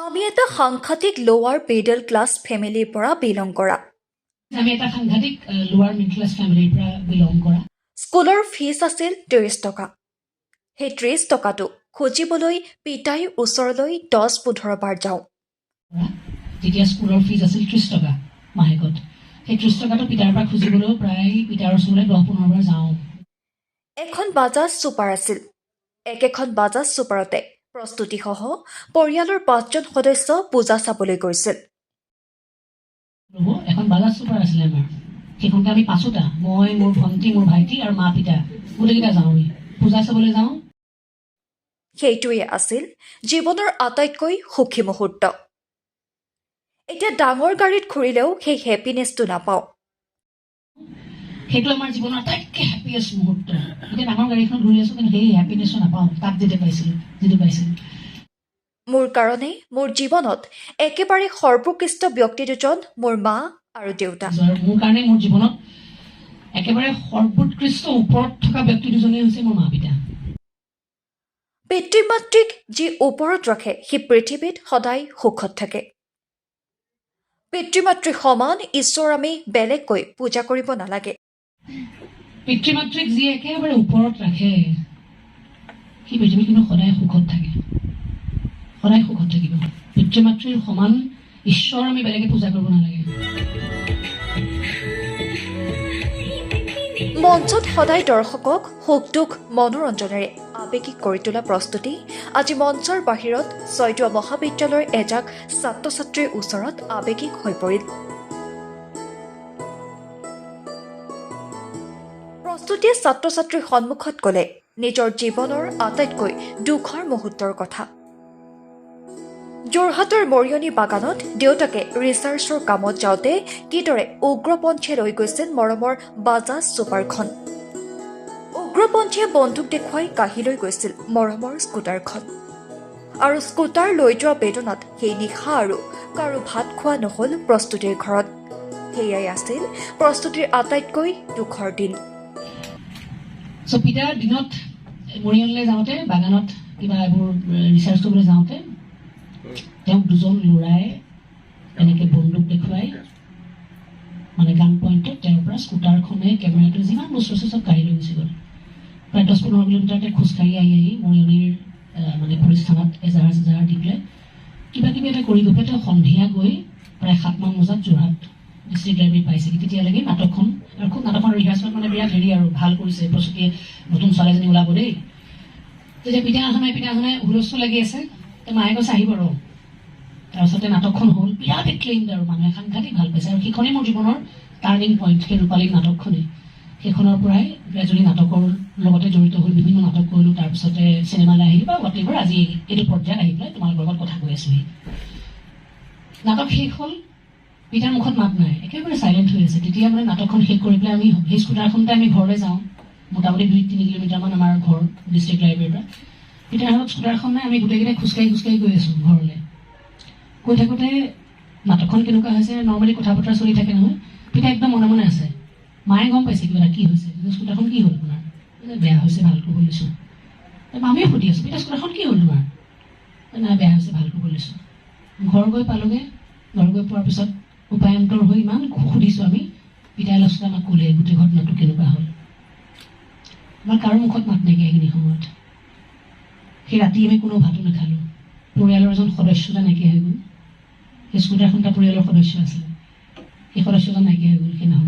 আমি এটা সাংঘাতিক লোৱাৰ মিডল ক্লাছ ফেমিলিৰ পৰা বিলং কৰা। আমি এটা সাংঘাতিক লোৱাৰ মিডল ক্লাছ ফেমিলিৰ পৰা বিলং কৰা। স্কুলৰ ফিজ আছিল 30 টকা। সেই 30 টকাটো খুজিবলৈ পিতাইৰ ওচৰলৈ 10-15 বাৰ যাওঁ। যেতিয়া স্কুলৰ ফিজ আছিল 30 টকা মাহেকত, সেই 30 টকাটো পিতাৰ পৰা খুজিবলৈও প্ৰায় পিতাৰ ওচৰলৈ 10-15 বাৰ যাওঁ। এখন বাজাজ ছুপাৰ আছিল। একেখন বাজাজ ছুপাৰতে প্ৰস্তুতিসহ পৰিয়ালৰ 5জন সদস্য পূজা চাবলৈ গৈছিল। এখন বাজাজ ছুপাৰ আছিলে আমাৰ। সেইখনতে আমি 5টা, মই, মোৰ ভণ্টি, মোৰ ভাইটি আৰু মা পিতা গোটেইকেইটা যাওঁ। আমি পূজা চাবলৈ যাওঁ। সেইটোৱে আছিল জীৱনৰ আটাইতকৈ সুখী মুহূৰ্ত। এতিয়া ডাঙৰ গাড়ীত ঘূৰিলেও সেই হেপিনেছটো নাপাওঁ। সেইটো আমাৰ জীৱনৰ আটাইতকৈ হেপিয়েষ্ট মুহূৰ্ত। এতিয়া ডাঙৰ গাড়ীখন ঘূৰি আছোঁ, কিন্তু সেই হেপিনেছটো নাপাওঁ তাত যিটো পাইছিলোঁ। মোৰ কাৰণে মোৰ জীৱনত একেবাৰে সৰ্বোৎকৃষ্ট ব্যক্তি দুজন মোৰ মা আৰু দেউতা। মোৰ কাৰণে মোৰ জীৱনত একেবাৰে সৰ্বোৎকৃষ্ট ওপৰত থকা ব্যক্তি দুজনেই হৈছে মোৰ মা পিতা। পিতৃ মাতৃক যি ওপৰত ৰাখে সি পৃথিৱীত সদায় সুখত থাকে। পিতৃ মাতৃৰ সমান ঈশ্বৰ আমি বেলেগকৈ পূজা কৰিব নালাগে। পিতৃ মাতৃক যি একেবাৰে ওপৰত ৰাখে সি পৃথিৱীত কিন্তু সদায় সুখত থাকে, সদায় সুখত থাকিব। পিতৃ মাতৃৰ সমান ঈশ্বৰ আমি বেলেগে পূজা কৰিব নালাগে। মঞ্চত সদায় দৰ্শকক সুখ দুখ মনোৰঞ্জনেৰে আৱেগিক কৰি তোলা প্ৰস্তুতি আজি মঞ্চৰ বাহিৰত ছয়টোৱা মহাবিদ্যালয়ৰ এজাক ছাত্ৰ ছাত্ৰীৰ ওচৰত আৱেগিক হৈ পৰিল। প্ৰস্তুতিয়ে ছাত্ৰ ছাত্ৰীৰ সন্মুখত ক'লে নিজৰ জীৱনৰ আটাইতকৈ দুখৰ মুহূৰ্তৰ কথা। যোৰহাটৰ মৰিয়নি বাগানত দেউতাকে ৰিচাৰ্চৰ কামত যাওঁতে কিদৰে উগ্ৰপন্থীয়ে লৈ গৈছিল মৰমৰ বাজাজ ছুপাৰখন। উগ্ৰপন্থীয়ে বন্দুক দেখুৱাই কাঢ়ি লৈ গৈছিল মৰমৰ স্কুটাৰখন। আৰু স্কুটাৰ লৈ যোৱা বেদনাত সেই নিশা আৰু কাৰো ভাত খোৱা নহ'ল প্ৰস্তুতিৰ ঘৰত। সেয়াই আছিল প্ৰস্তুতিৰ আটাইতকৈ দুখৰ দিন। পিতাৰ দিনত মৰিয়নিলৈ যাওঁতে, বাগানত কিবা এইবোৰ ৰিচাৰ্চ কৰিবলৈ যাওঁতে তেওঁক দুজন ল'ৰাই এনেকৈ বন্দুক দেখুৱাই মানে গান পইণ্টত তেওঁৰ পৰা স্কুটাৰখনে কেমেৰাটো যিমান বস্তু আছে চব কাঢ়ি লৈ গুচি গ'ল। প্ৰায় 10-15 কিলোমিটাৰতে খোজকাঢ়ি আহি মৰিয়নিৰ মানে পুলিচ থানাত এজাহাৰ দি পেলাই কিবা কিবি এটা কৰি গৈ পেলাই তেওঁ সন্ধিয়া গৈ প্ৰায় 7মান বজাত যোৰহাট ডিষ্ট্ৰিক্ট লাইব্ৰেৰী পাইছেগৈ। তেতিয়ালৈকে নাটকখন আৰু খুব নাটকখন ৰিহাৰ্চেল মানে বিৰাট আৰু ভাল কৰিছে, প্ৰস্তুতিয়ে নতুন ছোৱালীজনী ওলাব দেই। তেতিয়া পিতাজনে হুলস্থুল লাগি আছে। মায়ে কৈছে আহিব ৰ। তাৰপিছতে নাটকখন হ'ল বিৰাট এক্লেইমড আৰু মানুহে সাংঘাতিক ভাল পাইছে। আৰু সেইখনেই মোৰ জীৱনৰ টাৰ্ণিং পইণ্ট, সেই ৰূপালী নাটকখনেই। সেইখনৰ পৰাই গ্ৰেজুৱেলি নাটকৰ লগতে জড়িত হৈ বিভিন্ন নাটক কৰিলোঁ। তাৰপিছতে চিনেমালৈ আহিলোঁ বা হোৱাটএভাৰ আজি এইটো পৰ্যায়ত আহি পেলাই তোমালোকৰ লগত কথা কৈ আছোঁহি। নাটক শেষ হ'ল, পিতাৰ মুখত মাত নাই, একেবাৰে চাইলেণ্ট হৈ আছে। তেতিয়া মানে নাটকখন শেষ কৰি পেলাই আমি সেই স্কুটাৰখনতে আমি ঘৰলৈ যাওঁ। মোটামুটি 2-3 কিলোমিটাৰমান আমাৰ ঘৰ ডিষ্ট্ৰিক্ট লাইব্ৰেৰীৰ পৰা। পিতাৰ হাতত স্কুটাৰখন নাই, আমি গোটেইকেইটাই খোজকাঢ়ি গৈ আছোঁ ঘৰলৈ। গৈ থাকোঁতে নাটকখন কেনেকুৱা হৈছে, নৰ্মেলি কথা বতৰা চলি থাকে নহয়, পিতা একদম মনে মনে আছে। মায়ে গম পাইছে কিবা এটা কি হৈছে, স্কুটাৰখন কি হ'ল আপোনাৰ? বেয়া হৈছে, ভাল কৰিব লৈছোঁ। আমিও সুধি আছোঁ, পিতা স্কুটাৰখন কি হ'ল তোমাৰ? নাই বেয়া হৈছে, ভাল কৰিব লৈছোঁ। ঘৰ গৈ পালোগৈ। ঘৰ গৈ পোৱাৰ পিছত উপায়ন্তৰ হৈ ইমান সুধিছোঁ আমি, পিতাই লাষ্টত আমাক ক'লে গোটেই ঘটনাটো কেনেকুৱা হ'ল। আমাৰ কাৰো মুখত মাত নাইকিয়া সেইখিনি সময়ত। সেই ৰাতি আমি কোনো ভাতো নাখালোঁ। পৰিয়ালৰ এজন সদস্যজন নাইকিয়া হৈ গ'ল। সেই স্কুটাৰখন এটা পৰিয়ালৰ সদস্য আছিলে, সেই সদস্যজন নাইকিয়া হৈ গ'ল সেইদিনাখন।